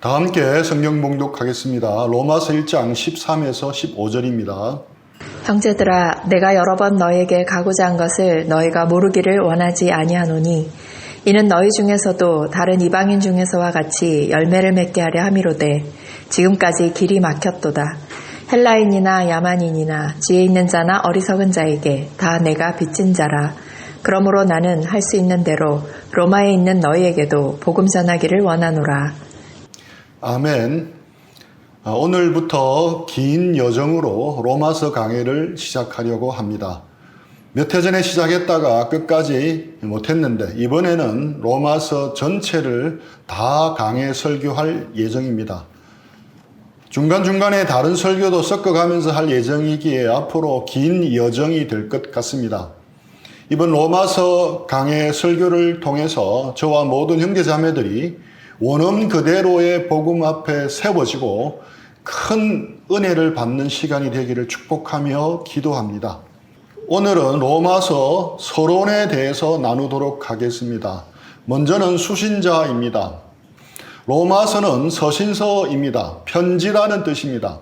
다 함께 성경 봉독하겠습니다. 로마서 1장 13에서 15절입니다. 형제들아, 내가 여러 번 너에게 가고자 한 것을 너희가 모르기를 원하지 아니하노니 이는 너희 중에서도 다른 이방인 중에서와 같이 열매를 맺게 하려 함이로되 지금까지 길이 막혔도다. 헬라인이나 야만인이나 지혜 있는 자나 어리석은 자에게 다 내가 빚진 자라. 그러므로 나는 할 수 있는 대로 로마에 있는 너희에게도 복음 전하기를 원하노라. 아멘. 오늘부터 긴 여정으로 로마서 강해를 시작하려고 합니다. 몇 해 전에 시작했다가 끝까지 못했는데 이번에는 로마서 전체를 다 강해 설교할 예정입니다. 중간중간에 다른 설교도 섞어가면서 할 예정이기에 앞으로 긴 여정이 될 것 같습니다. 이번 로마서 강해 설교를 통해서 저와 모든 형제자매들이 원음 그대로의 복음 앞에 세워지고 큰 은혜를 받는 시간이 되기를 축복하며 기도합니다. 오늘은 로마서 서론에 대해서 나누도록 하겠습니다. 먼저는 수신자입니다. 로마서는 서신서입니다. 편지라는 뜻입니다.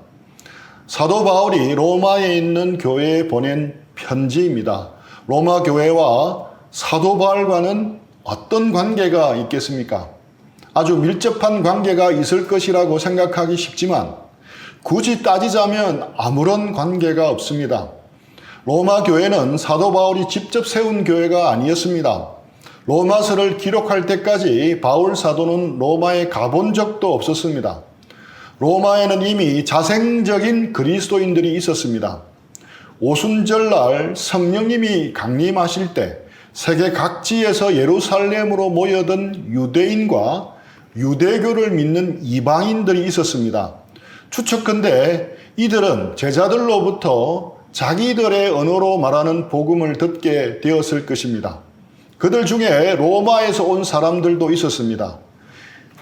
사도 바울이 로마에 있는 교회에 보낸 편지입니다. 로마 교회와 사도 바울과는 어떤 관계가 있겠습니까? 아주 밀접한 관계가 있을 것이라고 생각하기 쉽지만 굳이 따지자면 아무런 관계가 없습니다. 로마 교회는 사도 바울이 직접 세운 교회가 아니었습니다. 로마서를 기록할 때까지 바울 사도는 로마에 가본 적도 없었습니다. 로마에는 이미 자생적인 그리스도인들이 있었습니다. 오순절날 성령님이 강림하실 때 세계 각지에서 예루살렘으로 모여든 유대인과 유대교를 믿는 이방인들이 있었습니다. 추측컨대 이들은 제자들로부터 자기들의 언어로 말하는 복음을 듣게 되었을 것입니다. 그들 중에 로마에서 온 사람들도 있었습니다.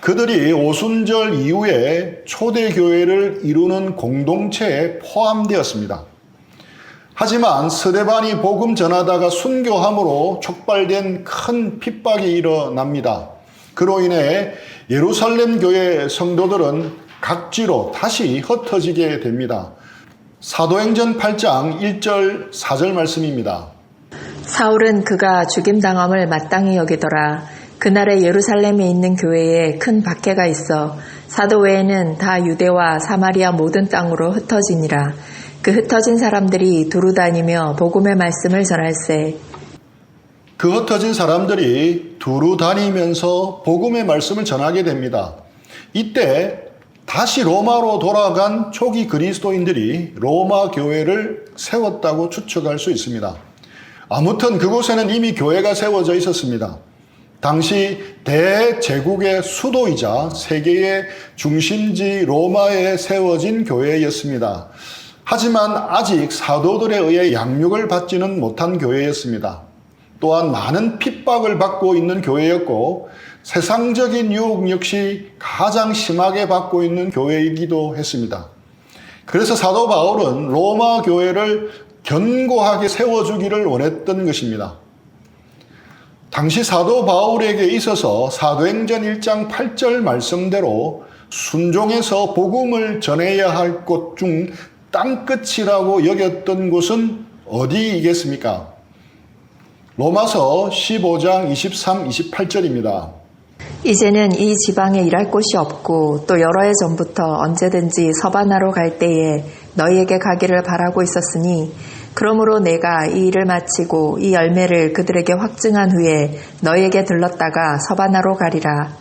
그들이 오순절 이후에 초대교회를 이루는 공동체에 포함되었습니다. 하지만 스데반이 복음 전하다가 순교함으로 촉발된 큰 핍박이 일어납니다. 그로 인해 예루살렘 교회 성도들은 각지로 다시 흩어지게 됩니다. 사도행전 8장 1절 4절 말씀입니다. 사울은 그가 죽임당함을 마땅히 여기더라. 그날에 예루살렘에 있는 교회에 큰 박해가 있어 사도 외에는 다 유대와 사마리아 모든 땅으로 흩어지니라. 그 흩어진 사람들이 두루 다니며 복음의 말씀을 전할세. 그 흩어진 사람들이 두루 다니면서 복음의 말씀을 전하게 됩니다. 이때 다시 로마로 돌아간 초기 그리스도인들이 로마 교회를 세웠다고 추측할 수 있습니다. 아무튼 그곳에는 이미 교회가 세워져 있었습니다. 당시 대제국의 수도이자 세계의 중심지 로마에 세워진 교회였습니다. 하지만 아직 사도들에 의해 양육을 받지는 못한 교회였습니다. 또한 많은 핍박을 받고 있는 교회였고 세상적인 유혹 역시 가장 심하게 받고 있는 교회이기도 했습니다. 그래서 사도 바울은 로마 교회를 견고하게 세워주기를 원했던 것입니다. 당시 사도 바울에게 있어서 사도행전 1장 8절 말씀대로 순종해서 복음을 전해야 할 곳 중 땅끝이라고 여겼던 곳은 어디이겠습니까? 로마서 15장 23, 28절입니다. 이제는 이 지방에 일할 곳이 없고 또 여러 해 전부터 언제든지 서바나로 갈 때에 너희에게 가기를 바라고 있었으니 그러므로 내가 이 일을 마치고 이 열매를 그들에게 확증한 후에 너희에게 들렀다가 서바나로 가리라.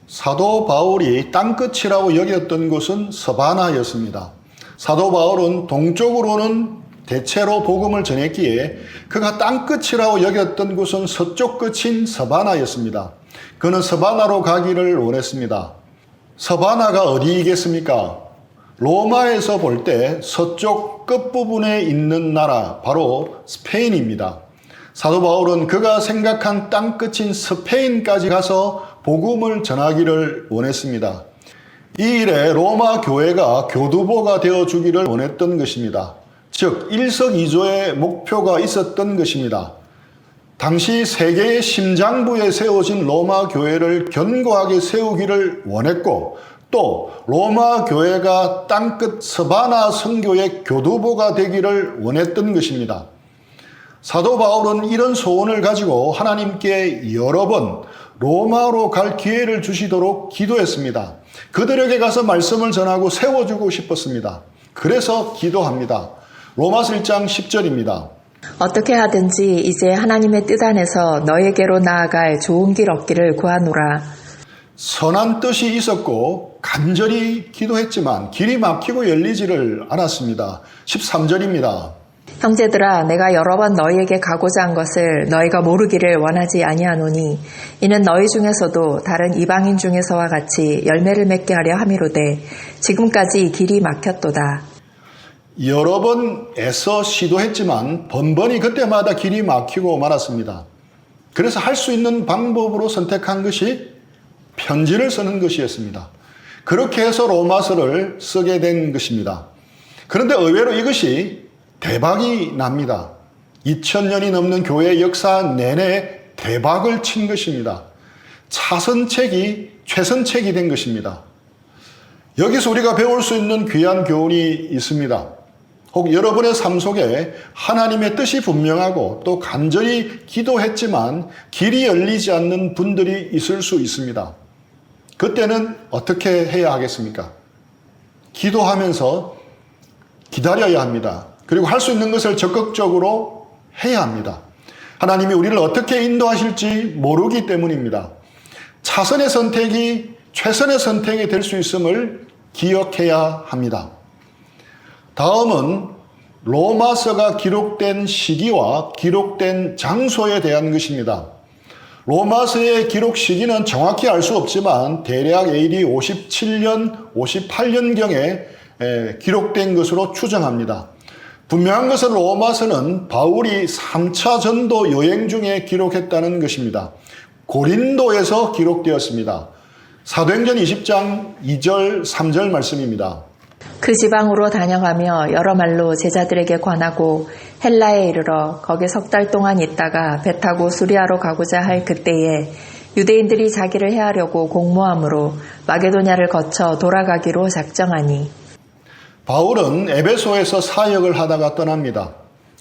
사도 바울이 땅끝이라고 여겼던 곳은 서바나였습니다. 사도 바울은 동쪽으로는 대체로 복음을 전했기에 그가 땅끝이라고 여겼던 곳은 서쪽 끝인 서바나였습니다. 그는 서바나로 가기를 원했습니다. 서바나가 어디이겠습니까? 로마에서 볼 때 서쪽 끝부분에 있는 나라 바로 스페인입니다. 사도 바울은 그가 생각한 땅끝인 스페인까지 가서 복음을 전하기를 원했습니다. 이 일에 로마 교회가 교두보가 되어주기를 원했던 것입니다. 즉 일석이조의 목표가 있었던 것입니다. 당시 세계의 심장부에 세워진 로마 교회를 견고하게 세우기를 원했고 또 로마 교회가 땅끝 스바나 선교의 교두보가 되기를 원했던 것입니다. 사도 바울은 이런 소원을 가지고 하나님께 여러 번 로마로 갈 기회를 주시도록 기도했습니다. 그들에게 가서 말씀을 전하고 세워주고 싶었습니다. 그래서 기도합니다. 로마서 1장 10절입니다. 어떻게 하든지 이제 하나님의 뜻 안에서 너에게로 나아갈 좋은 길 얻기를 구하노라. 선한 뜻이 있었고 간절히 기도했지만 길이 막히고 열리지를 않았습니다. 13절입니다. 형제들아 내가 여러 번 너희에게 가고자 한 것을 너희가 모르기를 원하지 아니하노니 이는 너희 중에서도 다른 이방인 중에서와 같이 열매를 맺게 하려 함이로되 지금까지 길이 막혔도다. 여러 번 애써 시도했지만 번번이 그때마다 길이 막히고 말았습니다. 그래서 할 수 있는 방법으로 선택한 것이 편지를 쓰는 것이었습니다. 그렇게 해서 로마서를 쓰게 된 것입니다. 그런데 의외로 이것이 대박이 납니다. 2000년이 넘는 교회 역사 내내 대박을 친 것입니다. 차선책이 최선책이 된 것입니다. 여기서 우리가 배울 수 있는 귀한 교훈이 있습니다. 혹 여러분의 삶 속에 하나님의 뜻이 분명하고 또 간절히 기도했지만 길이 열리지 않는 분들이 있을 수 있습니다. 그때는 어떻게 해야 하겠습니까? 기도하면서 기다려야 합니다. 그리고 할 수 있는 것을 적극적으로 해야 합니다. 하나님이 우리를 어떻게 인도하실지 모르기 때문입니다. 차선의 선택이 최선의 선택이 될 수 있음을 기억해야 합니다. 다음은 로마서가 기록된 시기와 기록된 장소에 대한 것입니다. 로마서의 기록 시기는 정확히 알 수 없지만 대략 AD 57년, 58년경에 기록된 것으로 추정합니다. 분명한 것은 로마서는 바울이 3차 전도 여행 중에 기록했다는 것입니다. 고린도에서 기록되었습니다. 사도행전 20장 2절, 3절 말씀입니다. 그 지방으로 다녀가며 여러 말로 제자들에게 관하고 헬라에 이르러 거기 석 달 동안 있다가 배 타고 수리아로 가고자 할 그때에 유대인들이 자기를 해하려고 공모함으로 마게도냐를 거쳐 돌아가기로 작정하니. 바울은 에베소에서 사역을 하다가 떠납니다.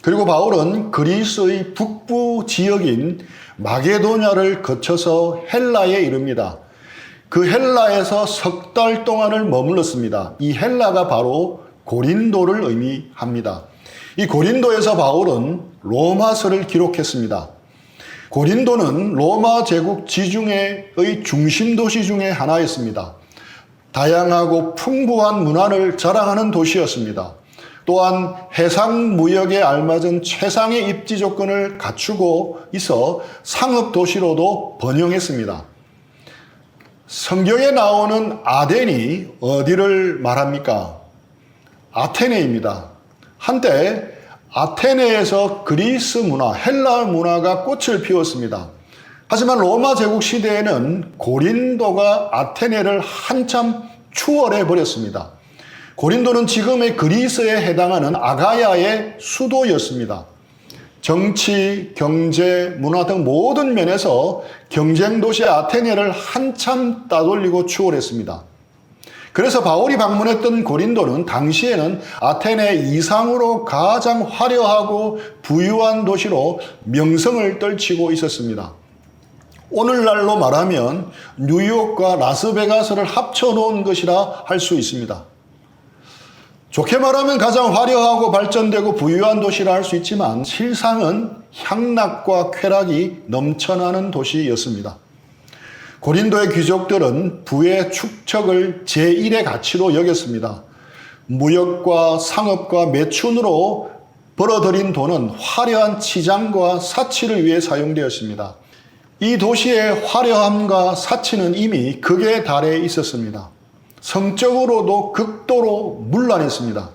그리고 바울은 그리스의 북부 지역인 마게도냐를 거쳐서 헬라에 이릅니다. 그 헬라에서 석 달 동안을 머물렀습니다. 이 헬라가 바로 고린도를 의미합니다. 이 고린도에서 바울은 로마서를 기록했습니다. 고린도는 로마 제국 지중해의 중심 도시 중에 하나였습니다. 다양하고 풍부한 문화를 자랑하는 도시였습니다. 또한 해상 무역에 알맞은 최상의 입지 조건을 갖추고 있어 상업 도시로도 번영했습니다. 성경에 나오는 아덴이 어디를 말합니까? 아테네입니다. 한때 아테네에서 그리스 문화, 헬라 문화가 꽃을 피웠습니다. 하지만 로마 제국 시대에는 고린도가 아테네를 한참 추월해 버렸습니다. 고린도는 지금의 그리스에 해당하는 아가야의 수도였습니다. 정치, 경제, 문화 등 모든 면에서 경쟁 도시 아테네를 한참 따돌리고 추월했습니다. 그래서 바울이 방문했던 고린도는 당시에는 아테네 이상으로 가장 화려하고 부유한 도시로 명성을 떨치고 있었습니다. 오늘날로 말하면 뉴욕과 라스베가스를 합쳐놓은 것이라 할 수 있습니다. 좋게 말하면 가장 화려하고 발전되고 부유한 도시라 할 수 있지만 실상은 향락과 쾌락이 넘쳐나는 도시였습니다. 고린도의 귀족들은 부의 축척을 제1의 가치로 여겼습니다. 무역과 상업과 매춘으로 벌어들인 돈은 화려한 치장과 사치를 위해 사용되었습니다. 이 도시의 화려함과 사치는 이미 극에 달해 있었습니다. 성적으로도 극도로 문란했습니다.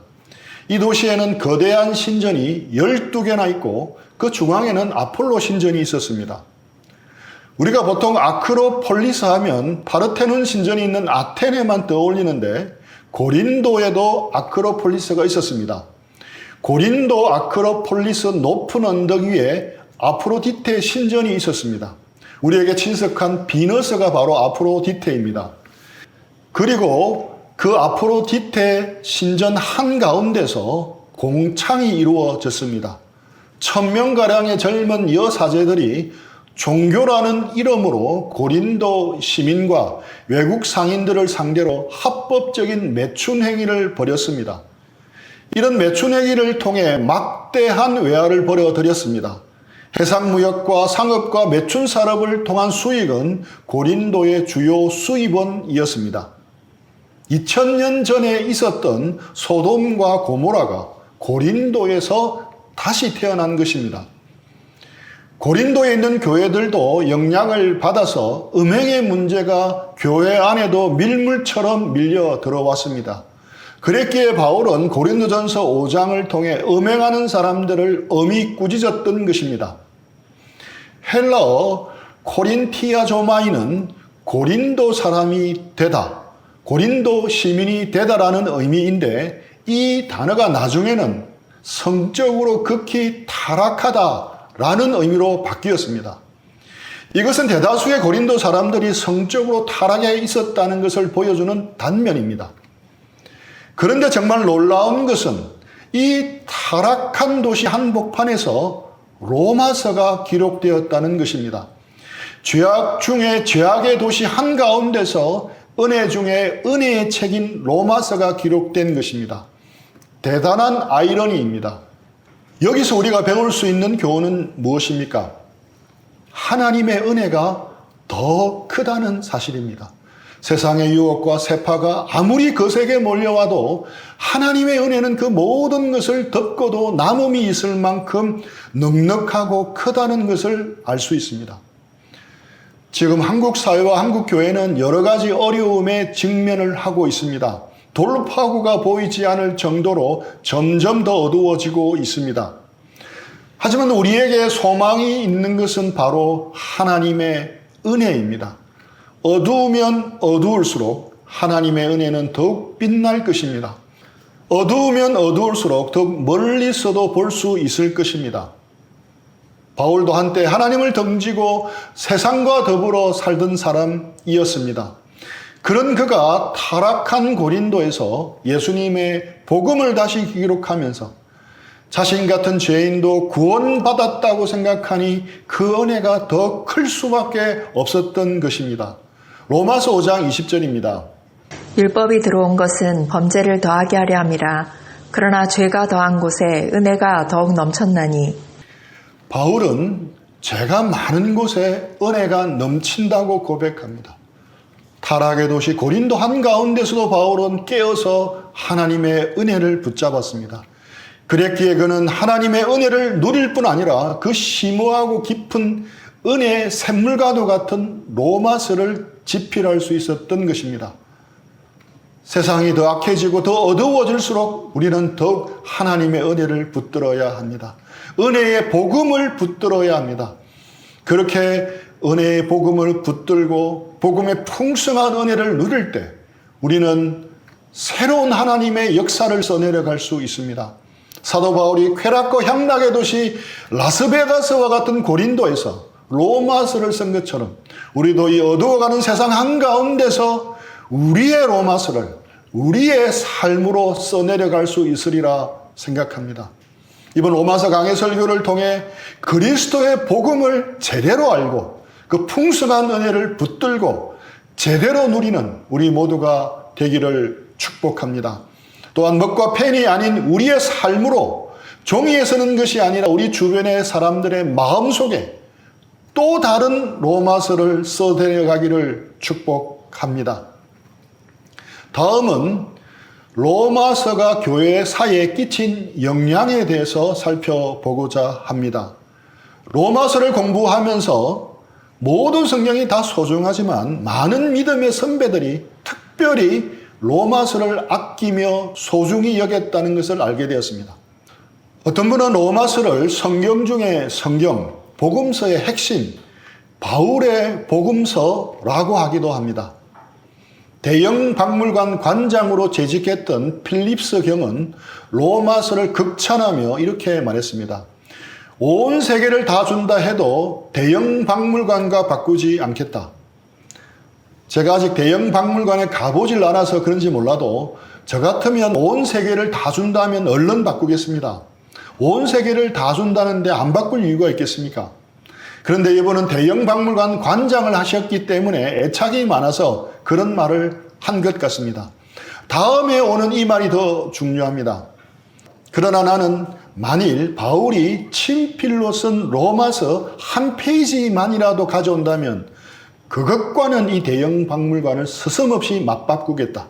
이 도시에는 거대한 신전이 12개나 있고 그 중앙에는 아폴로 신전이 있었습니다. 우리가 보통 아크로폴리스 하면 파르테논 신전이 있는 아테네만 떠올리는데 고린도에도 아크로폴리스가 있었습니다. 고린도 아크로폴리스 높은 언덕 위에 아프로디테 신전이 있었습니다. 우리에게 친숙한 비너스가 바로 아프로디테입니다. 그리고 그 아프로디테 신전 한가운데서 공창이 이루어졌습니다. 1000명가량의 젊은 여사제들이 종교라는 이름으로 고린도 시민과 외국 상인들을 상대로 합법적인 매춘 행위를 벌였습니다. 이런 매춘 행위를 통해 막대한 외화를 벌어들였습니다. 해상무역과 상업과 매춘 산업을 통한 수익은 고린도의 주요 수입원이었습니다. 2000년 전에 있었던 소돔과 고모라가 고린도에서 다시 태어난 것입니다. 고린도에 있는 교회들도 영향을 받아서 음행의 문제가 교회 안에도 밀물처럼 밀려 들어왔습니다. 그랬기에 바울은 고린도전서 5장을 통해 음행하는 사람들을 엄히 꾸짖었던 것입니다. 헬라어 코린티아조마이는 고린도 사람이 되다, 고린도 시민이 되다라는 의미인데 이 단어가 나중에는 성적으로 극히 타락하다라는 의미로 바뀌었습니다. 이것은 대다수의 고린도 사람들이 성적으로 타락해 있었다는 것을 보여주는 단면입니다. 그런데 정말 놀라운 것은 이 타락한 도시 한복판에서 로마서가 기록되었다는 것입니다. 죄악 중에 죄악의 도시 한가운데서 은혜 중에 은혜의 책인 로마서가 기록된 것입니다. 대단한 아이러니입니다. 여기서 우리가 배울 수 있는 교훈은 무엇입니까? 하나님의 은혜가 더 크다는 사실입니다. 세상의 유혹과 세파가 아무리 거세게 몰려와도 하나님의 은혜는 그 모든 것을 덮고도 남음이 있을 만큼 넉넉하고 크다는 것을 알 수 있습니다. 지금 한국 사회와 한국 교회는 여러 가지 어려움에 직면을 하고 있습니다. 돌파구가 보이지 않을 정도로 점점 더 어두워지고 있습니다. 하지만 우리에게 소망이 있는 것은 바로 하나님의 은혜입니다. 어두우면 어두울수록 하나님의 은혜는 더욱 빛날 것입니다. 어두우면 어두울수록 더욱 멀리서도 볼 수 있을 것입니다. 바울도 한때 하나님을 등지고 세상과 더불어 살던 사람이었습니다. 그런 그가 타락한 고린도에서 예수님의 복음을 다시 기록하면서 자신 같은 죄인도 구원받았다고 생각하니 그 은혜가 더 클 수밖에 없었던 것입니다. 로마서 5장 20절입니다. 율법이 들어온 것은 범죄를 더하게 하려 함이라. 그러나 죄가 더한 곳에 은혜가 더욱 넘쳤나니. 바울은 죄가 많은 곳에 은혜가 넘친다고 고백합니다. 타락의 도시 고린도 한가운데서도 바울은 깨어서 하나님의 은혜를 붙잡았습니다. 그랬기에 그는 하나님의 은혜를 누릴 뿐 아니라 그 심오하고 깊은 은혜의 샘물과도 같은 로마서를 집필할 수 있었던 것입니다. 세상이 더 악해지고 더 어두워질수록 우리는 더욱 하나님의 은혜를 붙들어야 합니다. 은혜의 복음을 붙들어야 합니다. 그렇게 은혜의 복음을 붙들고 복음의 풍성한 은혜를 누릴 때 우리는 새로운 하나님의 역사를 써내려갈 수 있습니다. 사도 바울이 쾌락과 향락의 도시 라스베가스와 같은 고린도에서 로마서를 쓴 것처럼 우리도 이 어두워가는 세상 한가운데서 우리의 로마서를 우리의 삶으로 써내려갈 수 있으리라 생각합니다. 이번 로마서 강해 설교를 통해 그리스도의 복음을 제대로 알고 그 풍성한 은혜를 붙들고 제대로 누리는 우리 모두가 되기를 축복합니다. 또한 먹과 펜이 아닌 우리의 삶으로 종이에 쓰는 것이 아니라 우리 주변의 사람들의 마음속에 또 다른 로마서를 써내려가기를 축복합니다. 다음은 로마서가 교회 사회에 끼친 영향에 대해서 살펴보고자 합니다. 로마서를 공부하면서 모든 성경이 다 소중하지만 많은 믿음의 선배들이 특별히 로마서를 아끼며 소중히 여겼다는 것을 알게 되었습니다. 어떤 분은 로마서를 성경 중에 성경, 복음서의 핵심, 바울의 복음서라고 하기도 합니다. 대형 박물관 관장으로 재직했던 필립스 경은 로마서를 극찬하며 이렇게 말했습니다. 온 세계를 다 준다 해도 대형 박물관과 바꾸지 않겠다. 제가 아직 대형 박물관에 가보질 않아서 그런지 몰라도 저 같으면 온 세계를 다 준다면 얼른 바꾸겠습니다. 온 세계를 다 준다는데 안 바꿀 이유가 있겠습니까? 그런데 이분은 대형 박물관 관장을 하셨기 때문에 애착이 많아서 그런 말을 한 것 같습니다. 다음에 오는 이 말이 더 중요합니다. 그러나 나는 만일 바울이 친필로 쓴 로마서 한 페이지만이라도 가져온다면 그것과는 이 대형 박물관을 스스럼없이 맞바꾸겠다.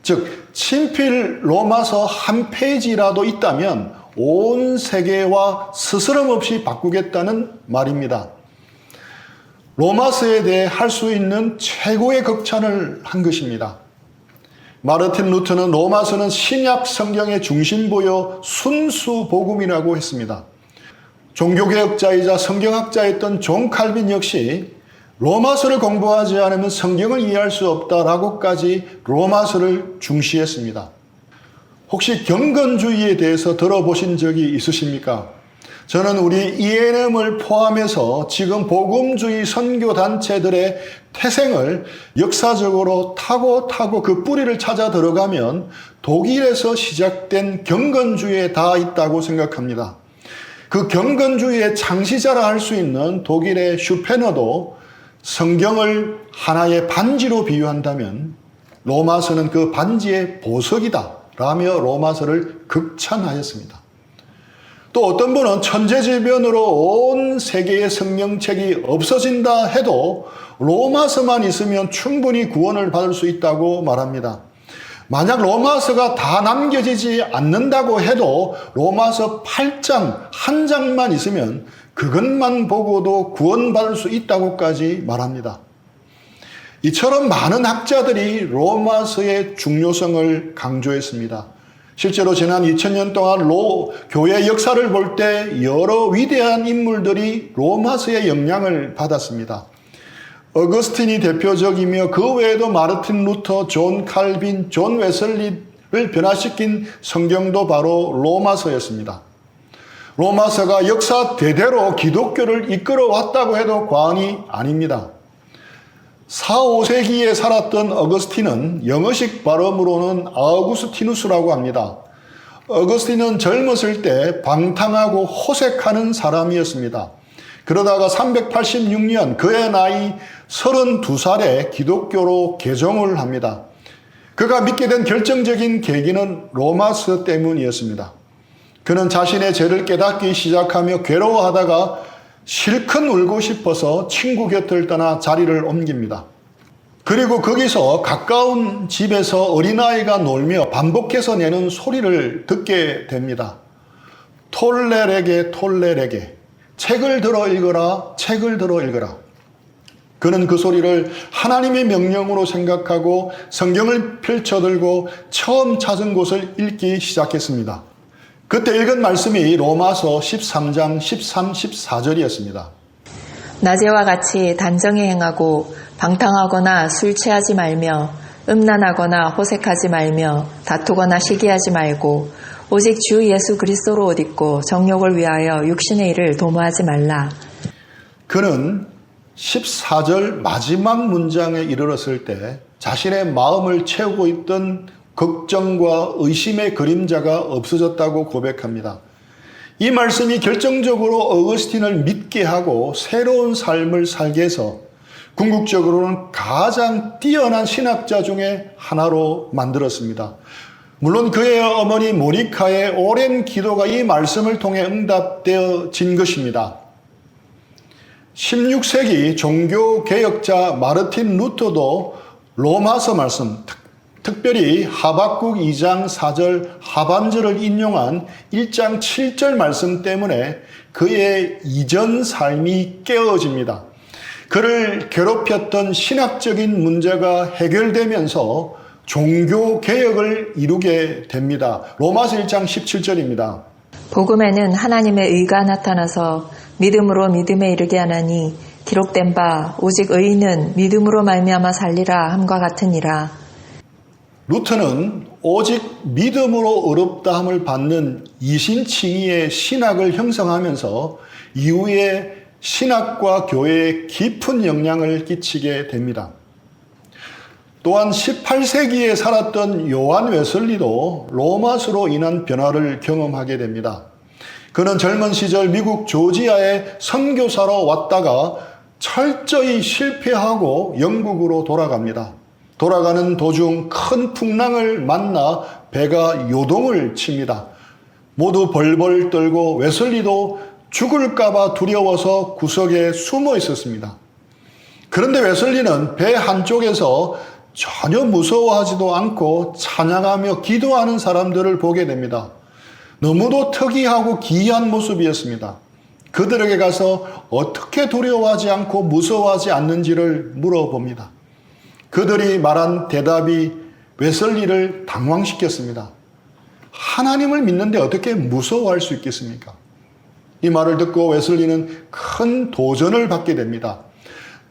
즉 친필 로마서 한 페이지라도 있다면 온 세계와 스스럼없이 바꾸겠다는 말입니다. 로마서에 대해 할 수 있는 최고의 극찬을 한 것입니다. 마르틴 루터는 로마서는 신약 성경의 중심보여 순수 복음이라고 했습니다. 종교개혁자이자 성경학자였던 존 칼빈 역시 로마서를 공부하지 않으면 성경을 이해할 수 없다라고까지 로마서를 중시했습니다. 혹시 경건주의에 대해서 들어보신 적이 있으십니까? 저는 우리 ENM을 포함해서 지금 복음주의 선교단체들의 태생을 역사적으로 타고 그 뿌리를 찾아 들어가면 독일에서 시작된 경건주의에 다 있다고 생각합니다. 그 경건주의의 창시자라 할 수 있는 독일의 슈페너도 성경을 하나의 반지로 비유한다면 로마서는 그 반지의 보석이다 라며 로마서를 극찬하였습니다. 또 어떤 분은 천재지변으로 온 세계의 성경책이 없어진다 해도 로마서만 있으면 충분히 구원을 받을 수 있다고 말합니다. 만약 로마서가 다 남겨지지 않는다고 해도 로마서 8장 한 장만 있으면 그것만 보고도 구원받을 수 있다고까지 말합니다. 이처럼 많은 학자들이 로마서의 중요성을 강조했습니다. 실제로 지난 2000년 동안 교회 역사를 볼 때 여러 위대한 인물들이 로마서의 영향을 받았습니다. 어거스틴이 대표적이며 그 외에도 마르틴 루터, 존 칼빈, 존 웨슬리를 변화시킨 성경도 바로 로마서였습니다. 로마서가 역사 대대로 기독교를 이끌어왔다고 해도 과언이 아닙니다. 4, 5세기에 살았던 어거스틴은 영어식 발음으로는 아우구스티누스라고 합니다. 어거스틴은 젊었을 때 방탕하고 호색하는 사람이었습니다. 그러다가 386년 그의 나이 32살에 기독교로 개종을 합니다. 그가 믿게 된 결정적인 계기는 로마서 때문이었습니다. 그는 자신의 죄를 깨닫기 시작하며 괴로워하다가 실컷 울고 싶어서 친구 곁을 떠나 자리를 옮깁니다. 그리고 거기서 가까운 집에서 어린아이가 놀며 반복해서 내는 소리를 듣게 됩니다. 톨레레게 톨레레게, 책을 들어 읽어라, 책을 들어 읽어라. 그는 그 소리를 하나님의 명령으로 생각하고 성경을 펼쳐들고 처음 찾은 곳을 읽기 시작했습니다. 그때 읽은 말씀이 로마서 13장 13, 14절이었습니다. 낮에와 같이 단정히 행하고 방탕하거나 술 취하지 말며 음란하거나 호색하지 말며 다투거나 시기하지 말고 오직 주 예수 그리스도로 옷 입고 정욕을 위하여 육신의 일을 도모하지 말라. 그는 14절 마지막 문장에 이르렀을 때 자신의 마음을 채우고 있던 걱정과 의심의 그림자가 없어졌다고 고백합니다. 이 말씀이 결정적으로 어거스틴을 믿게 하고 새로운 삶을 살게 해서 궁극적으로는 가장 뛰어난 신학자 중에 하나로 만들었습니다. 물론 그의 어머니 모니카의 오랜 기도가 이 말씀을 통해 응답되어진 것입니다. 16세기 종교개혁자 마르틴 루터도 로마서 말씀, 특별히 하박국 2장 4절 하반절을 인용한 1장 7절 말씀 때문에 그의 이전 삶이 깨어집니다. 그를 괴롭혔던 신학적인 문제가 해결되면서 종교개혁을 이루게 됩니다. 로마서 1장 17절입니다. 복음에는 하나님의 의가 나타나서 믿음으로 믿음에 이르게 하나니 기록된 바 오직 의인은 믿음으로 말미암아 살리라 함과 같으니라. 루터는 오직 믿음으로 의롭다함을 받는 이신칭의의 신학을 형성하면서 이후에 신학과 교회에 깊은 영향을 끼치게 됩니다. 또한 18세기에 살았던 요한 웨슬리도 로마서로 인한 변화를 경험하게 됩니다. 그는 젊은 시절 미국 조지아에 선교사로 왔다가 철저히 실패하고 영국으로 돌아갑니다. 돌아가는 도중 큰 풍랑을 만나 배가 요동을 칩니다. 모두 벌벌 떨고 웨슬리도 죽을까봐 두려워서 구석에 숨어 있었습니다. 그런데 웨슬리는 배 한쪽에서 전혀 무서워하지도 않고 찬양하며 기도하는 사람들을 보게 됩니다. 너무도 특이하고 기이한 모습이었습니다. 그들에게 가서 어떻게 두려워하지 않고 무서워하지 않는지를 물어봅니다. 그들이 말한 대답이 웨슬리를 당황시켰습니다. 하나님을 믿는데 어떻게 무서워할 수 있겠습니까? 이 말을 듣고 웨슬리는 큰 도전을 받게 됩니다.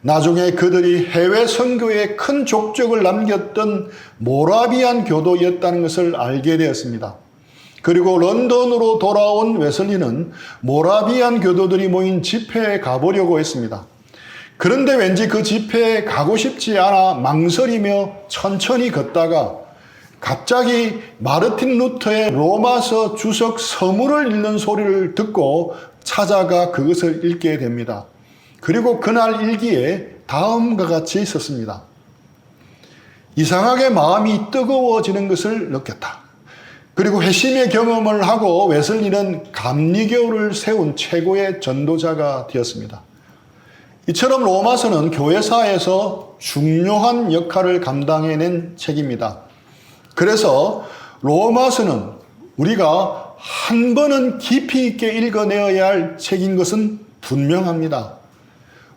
나중에 그들이 해외 선교에 큰 족적을 남겼던 모라비안 교도였다는 것을 알게 되었습니다. 그리고 런던으로 돌아온 웨슬리는 모라비안 교도들이 모인 집회에 가보려고 했습니다. 그런데 왠지 그 집회에 가고 싶지 않아 망설이며 천천히 걷다가 갑자기 마르틴 루터의 로마서 주석 서문을 읽는 소리를 듣고 찾아가 그것을 읽게 됩니다. 그리고 그날 일기에 다음과 같이 있었습니다. 이상하게 마음이 뜨거워지는 것을 느꼈다. 그리고 회심의 경험을 하고 웨슬리는 감리교를 세운 최고의 전도자가 되었습니다. 이처럼 로마서는 교회사에서 중요한 역할을 감당해낸 책입니다. 그래서 로마서는 우리가 한 번은 깊이 있게 읽어내어야 할 책인 것은 분명합니다.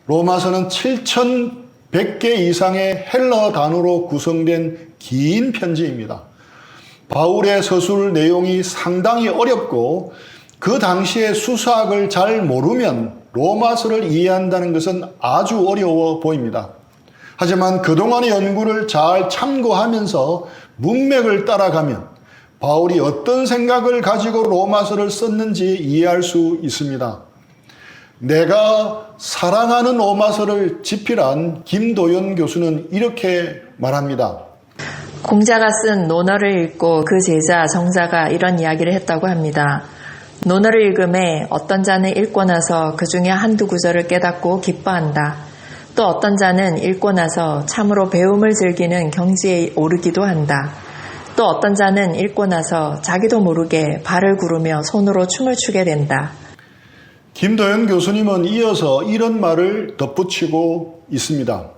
로마서는 7,100개 이상의 헬러 단어로 구성된 긴 편지입니다. 바울의 서술 내용이 상당히 어렵고 그 당시의 수사학을 잘 모르면 로마서를 이해한다는 것은 아주 어려워 보입니다. 하지만 그동안의 연구를 잘 참고하면서 문맥을 따라가면 바울이 어떤 생각을 가지고 로마서를 썼는지 이해할 수 있습니다. 내가 사랑하는 로마서를 집필한 김도연 교수는 이렇게 말합니다. 공자가 쓴 논어를 읽고 그 제자 정자가 이런 이야기를 했다고 합니다. 논어를 읽음에 어떤 자는 읽고 나서 그 중에 한두 구절을 깨닫고 기뻐한다. 또 어떤 자는 읽고 나서 참으로 배움을 즐기는 경지에 오르기도 한다. 또 어떤 자는 읽고 나서 자기도 모르게 발을 구르며 손으로 춤을 추게 된다. 김도연 교수님은 이어서 이런 말을 덧붙이고 있습니다.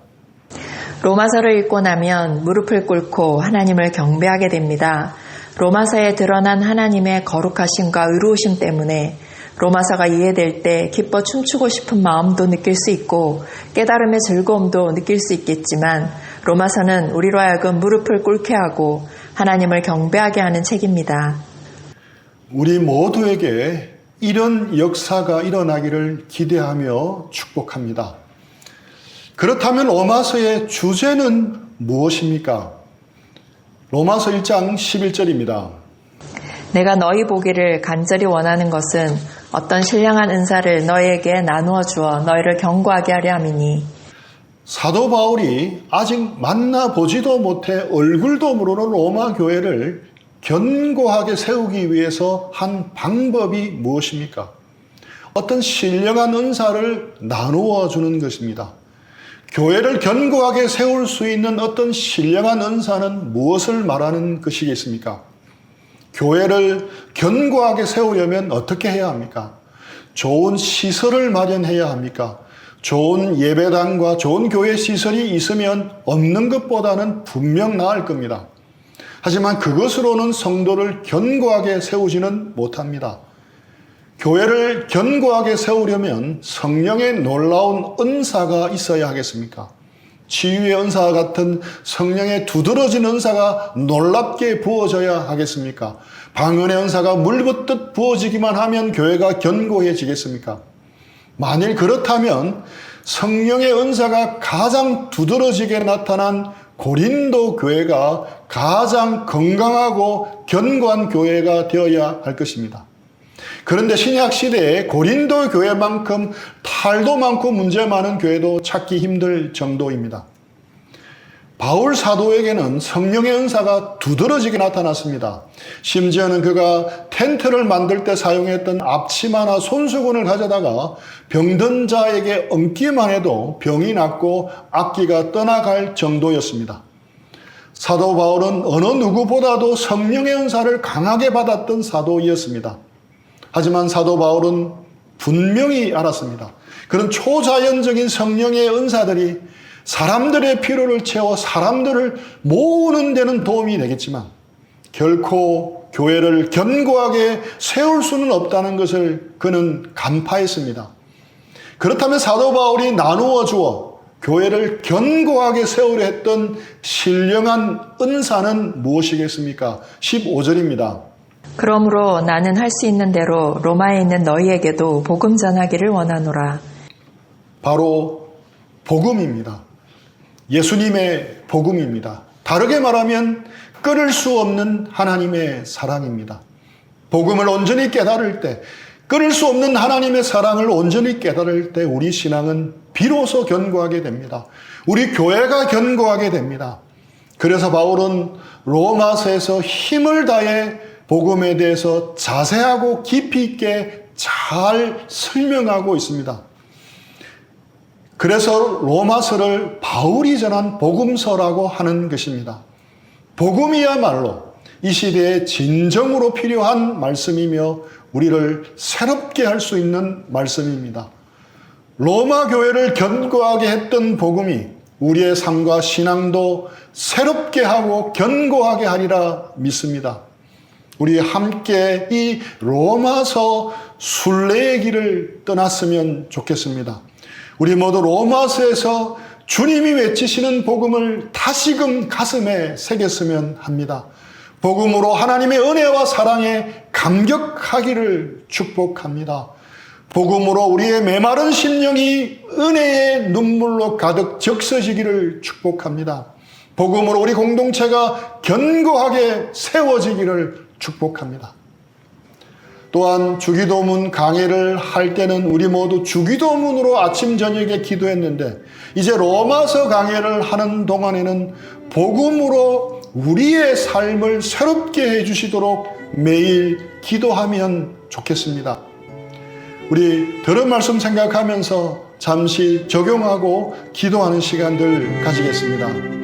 로마서를 읽고 나면 무릎을 꿇고 하나님을 경배하게 됩니다. 로마서에 드러난 하나님의 거룩하심과 의로우심 때문에 로마서가 이해될 때 기뻐 춤추고 싶은 마음도 느낄 수 있고 깨달음의 즐거움도 느낄 수 있겠지만 로마서는 우리로 하여금 무릎을 꿇게 하고 하나님을 경배하게 하는 책입니다. 우리 모두에게 이런 역사가 일어나기를 기대하며 축복합니다. 그렇다면 로마서의 주제는 무엇입니까? 로마서 1장 11절입니다. 내가 너희 보기를 간절히 원하는 것은 어떤 신령한 은사를 너희에게 나누어 주어 너희를 견고하게 하려 함이니. 사도 바울이 아직 만나보지도 못해 얼굴도 모르는 로마 교회를 견고하게 세우기 위해서 한 방법이 무엇입니까? 어떤 신령한 은사를 나누어 주는 것입니다. 교회를 견고하게 세울 수 있는 어떤 신령한 은사는 무엇을 말하는 것이겠습니까? 교회를 견고하게 세우려면 어떻게 해야 합니까? 좋은 시설을 마련해야 합니까? 좋은 예배당과 좋은 교회 시설이 있으면 없는 것보다는 분명 나을 겁니다. 하지만 그것으로는 성도를 견고하게 세우지는 못합니다. 교회를 견고하게 세우려면 성령의 놀라운 은사가 있어야 하겠습니까? 치유의 은사와 같은 성령의 두드러진 은사가 놀랍게 부어져야 하겠습니까? 방언의 은사가 물붓듯 부어지기만 하면 교회가 견고해지겠습니까? 만일 그렇다면 성령의 은사가 가장 두드러지게 나타난 고린도 교회가 가장 건강하고 견고한 교회가 되어야 할 것입니다. 그런데 신약 시대에 고린도 교회만큼 탈도 많고 문제 많은 교회도 찾기 힘들 정도입니다. 바울 사도에게는 성령의 은사가 두드러지게 나타났습니다. 심지어는 그가 텐트를 만들 때 사용했던 앞치마나 손수건을 가져다가 병든 자에게 얹기만 해도 병이 낫고 악기가 떠나갈 정도였습니다. 사도 바울은 어느 누구보다도 성령의 은사를 강하게 받았던 사도이었습니다. 하지만 사도 바울은 분명히 알았습니다. 그런 초자연적인 성령의 은사들이 사람들의 필요를 채워 사람들을 모으는 데는 도움이 되겠지만 결코 교회를 견고하게 세울 수는 없다는 것을 그는 간파했습니다. 그렇다면 사도 바울이 나누어 주어 교회를 견고하게 세우려 했던 신령한 은사는 무엇이겠습니까? 15절입니다. 그러므로 나는 할 수 있는 대로 로마에 있는 너희에게도 복음 전하기를 원하노라. 바로 복음입니다. 예수님의 복음입니다. 다르게 말하면 끊을 수 없는 하나님의 사랑입니다. 복음을 온전히 깨달을 때, 끊을 수 없는 하나님의 사랑을 온전히 깨달을 때 우리 신앙은 비로소 견고하게 됩니다. 우리 교회가 견고하게 됩니다. 그래서 바울은 로마서에서 힘을 다해 복음에 대해서 자세하고 깊이 있게 잘 설명하고 있습니다. 그래서 로마서를 바울이 전한 복음서라고 하는 것입니다. 복음이야말로 이 시대에 진정으로 필요한 말씀이며 우리를 새롭게 할 수 있는 말씀입니다. 로마 교회를 견고하게 했던 복음이 우리의 삶과 신앙도 새롭게 하고 견고하게 하리라 믿습니다. 우리 함께 이 로마서 순례의 길을 떠났으면 좋겠습니다. 우리 모두 로마서에서 주님이 외치시는 복음을 다시금 가슴에 새겼으면 합니다. 복음으로 하나님의 은혜와 사랑에 감격하기를 축복합니다. 복음으로 우리의 메마른 심령이 은혜의 눈물로 가득 적셔지기를 축복합니다. 복음으로 우리 공동체가 견고하게 세워지기를 축복합니다. 또한 주기도문 강해를 할 때는 우리 모두 주기도문으로 아침 저녁에 기도했는데 이제 로마서 강해를 하는 동안에는 복음으로 우리의 삶을 새롭게 해주시도록 매일 기도하면 좋겠습니다. 우리 들은 말씀 생각하면서 잠시 적용하고 기도하는 시간들 가지겠습니다.